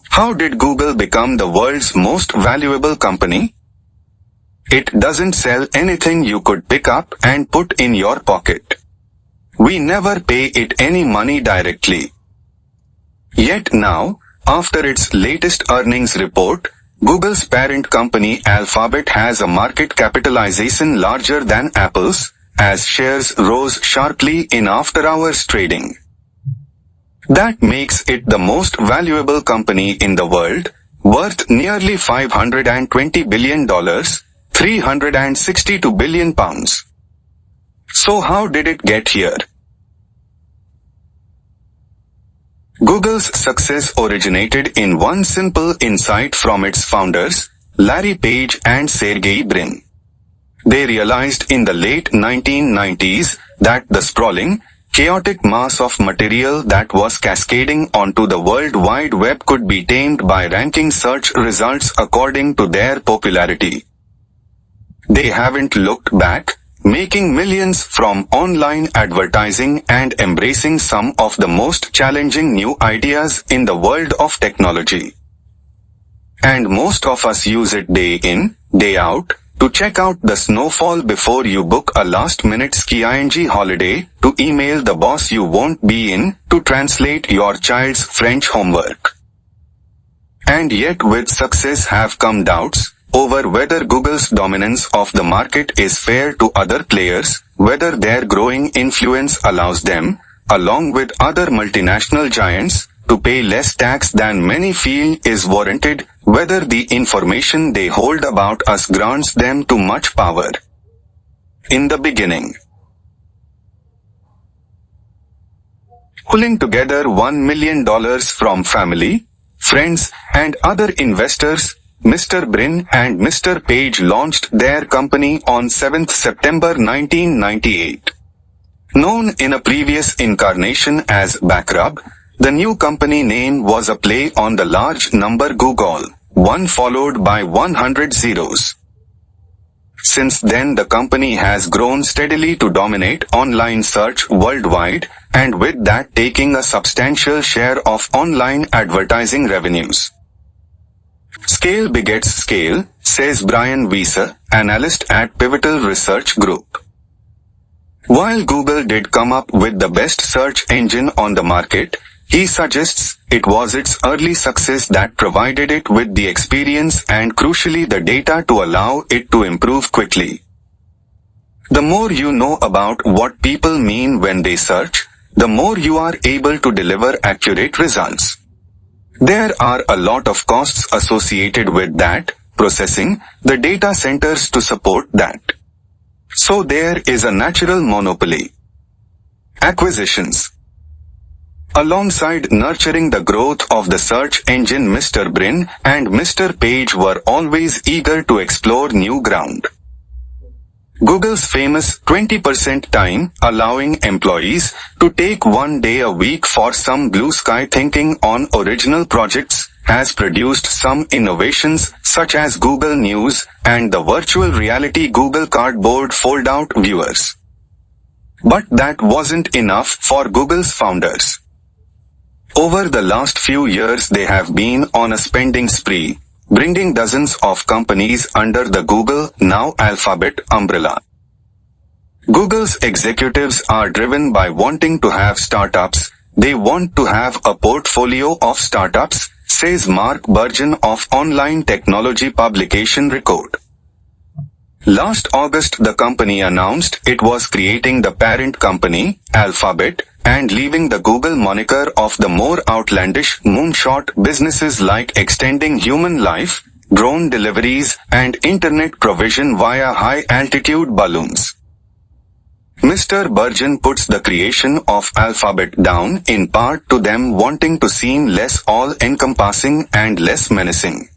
How did Google become the world's most valuable company? It doesn't sell anything you could pick up and put in your pocket. We never pay it any money directly. Yet now, after its latest earnings report, Google's parent company Alphabet has a market capitalization larger than Apple's, as shares rose sharply in after-hours trading. That makes it the most valuable company in the world, worth nearly $520 billion, 362 billion pounds. So how did it get here? Google's success originated in one simple insight from its founders, Larry Page and Sergey Brin. They realized in the late 1990s that the sprawling, chaotic mass of material that was cascading onto the World Wide Web could be tamed by ranking search results according to their popularity. They haven't looked back, making millions from online advertising and embracing some of the most challenging new ideas in the world of technology. And most of us use it day in, day out, to check out the snowfall before you book a last-minute ski-ing holiday, to email the boss you won't be in, to translate your child's French homework. And yet with success have come doubts over whether Google's dominance of the market is fair to other players, whether their growing influence allows them, along with other multinational giants, to pay less tax than many feel is warranted, whether the information they hold about us grants them too much power. In the beginning, pulling together $1 million from family, friends, and other investors, Mr. Brin and Mr. Page launched their company on 7th September 1998. Known in a previous incarnation as Backrub, the new company name was a play on the large number Google, 1 followed by 100 zeros. Since then the company has grown steadily to dominate online search worldwide, and with that taking a substantial share of online advertising revenues. Scale begets scale, says Brian Weiser, analyst at Pivotal Research Group. While Google did come up with the best search engine on the market, he suggests it was its early success that provided it with the experience and crucially the data to allow it to improve quickly. The more you know about what people mean when they search, the more you are able to deliver accurate results. There are a lot of costs associated with that, processing, the data centers to support that. So there is a natural monopoly. Acquisitions. Alongside nurturing the growth of the search engine, Mr. Brin and Mr. Page were always eager to explore new ground. Google's famous 20% time, allowing employees to take 1 day a week for some blue sky thinking on original projects, has produced some innovations such as Google News and the virtual reality Google Cardboard fold-out viewers. But that wasn't enough for Google's founders. Over the last few years they have been on a spending spree, bringing dozens of companies under the Google, now Alphabet, umbrella. Google's executives are driven by wanting to have startups. They want to have a portfolio of startups, says Mark Burgeon of online technology publication Record. Last August the company announced it was creating the parent company, Alphabet, and leaving the Google moniker of the more outlandish moonshot businesses like extending human life, drone deliveries, and internet provision via high-altitude balloons. Mr. Burgeon puts the creation of Alphabet down in part to them wanting to seem less all-encompassing and less menacing.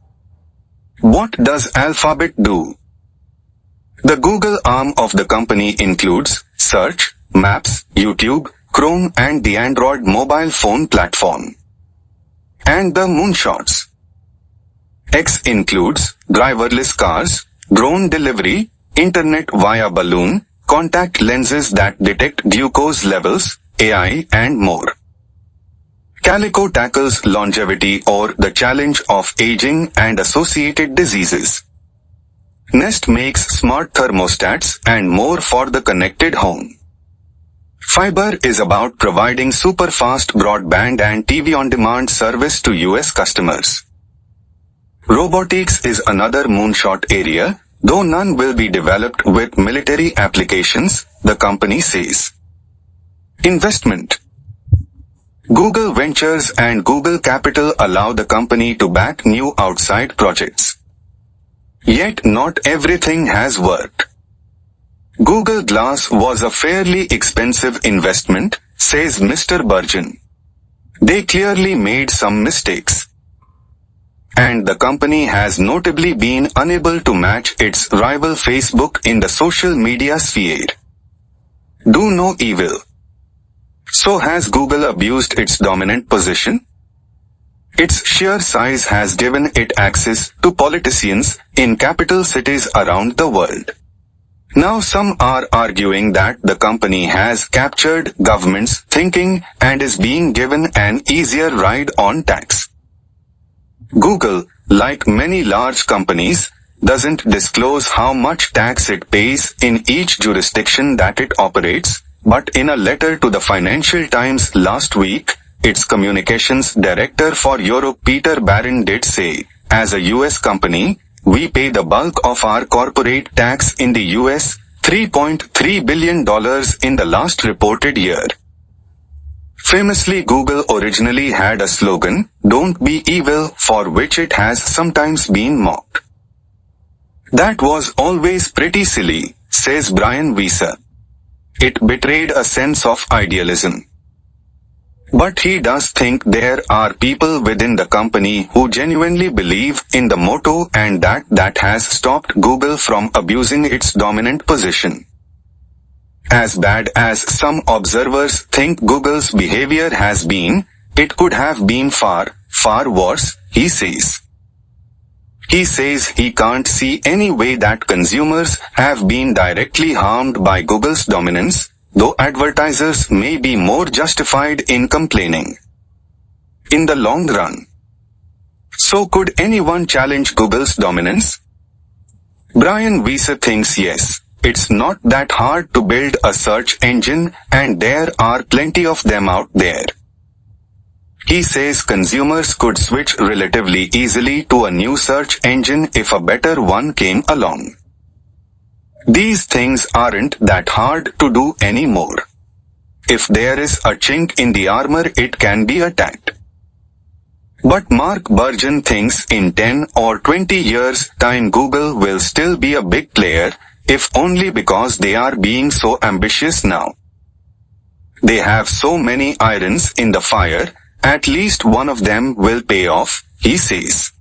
What does Alphabet do? The Google arm of the company includes Search, Maps, YouTube, Chrome and the Android mobile phone platform. And the moonshots. X includes driverless cars, drone delivery, internet via balloon, contact lenses that detect glucose levels, AI and more. Calico tackles longevity or the challenge of aging and associated diseases. Nest makes smart thermostats and more for the connected home. Fiber is about providing super-fast broadband and TV on-demand service to US customers. Robotics is another moonshot area, though none will be developed with military applications, the company says. Investment. Google Ventures and Google Capital allow the company to back new outside projects. Yet not everything has worked. Google Glass was a fairly expensive investment, says Mr. Burgeon. They clearly made some mistakes. And the company has notably been unable to match its rival Facebook in the social media sphere. Do no evil. So has Google abused its dominant position? Its sheer size has given it access to politicians in capital cities around the world. Now some are arguing that the company has captured government's thinking and is being given an easier ride on tax. Google, like many large companies, doesn't disclose how much tax it pays in each jurisdiction that it operates, but in a letter to the Financial Times last week, its communications director for Europe Peter Barron did say, as a US company, we pay the bulk of our corporate tax in the US, $3.3 billion in the last reported year. Famously, Google originally had a slogan, "Don't be evil," for which it has sometimes been mocked. That was always pretty silly, says Brian Weiser. It betrayed a sense of idealism. But he does think there are people within the company who genuinely believe in the motto and that has stopped Google from abusing its dominant position. As bad as some observers think Google's behavior has been, it could have been far, far worse, he says. He says he can't see any way that consumers have been directly harmed by Google's dominance, though advertisers may be more justified in complaining. In the long run. So could anyone challenge Google's dominance? Brian Weiser thinks yes. It's not that hard to build a search engine, and there are plenty of them out there. He says consumers could switch relatively easily to a new search engine if a better one came along. These things aren't that hard to do anymore. If there is a chink in the armor, it can be attacked. But Mark Burgeon thinks in 10 or 20 years' time Google will still be a big player, if only because they are being so ambitious now. They have so many irons in the fire, at least one of them will pay off, he says.